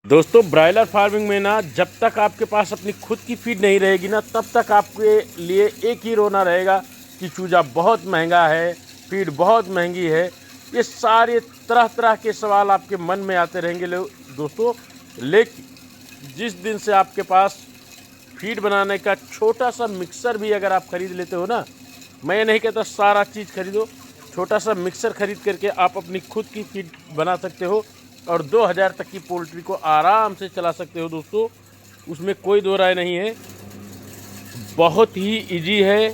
दोस्तों broiler farming में ना जब तक आपके पास अपनी खुद की फीड नहीं रहेगी ना तब तक आपके लिए एक ही रोना रहेगा कि चूजा बहुत महंगा है, फीड बहुत महंगी है। ये सारे तरह तरह के सवाल आपके मन में आते रहेंगे दोस्तों। लेकिन जिस दिन से आपके पास फीड बनाने का छोटा सा मिक्सर भी अगर आप ख़रीद लेते हो ना, मैं ये नहीं कहता सारा चीज़ खरीदो, छोटा सा मिक्सर ख़रीद करके आप अपनी खुद की फीड बना सकते हो और 2000 तक की पोल्ट्री को आराम से चला सकते हो दोस्तों। उसमें कोई दो राय नहीं है, बहुत ही इजी है।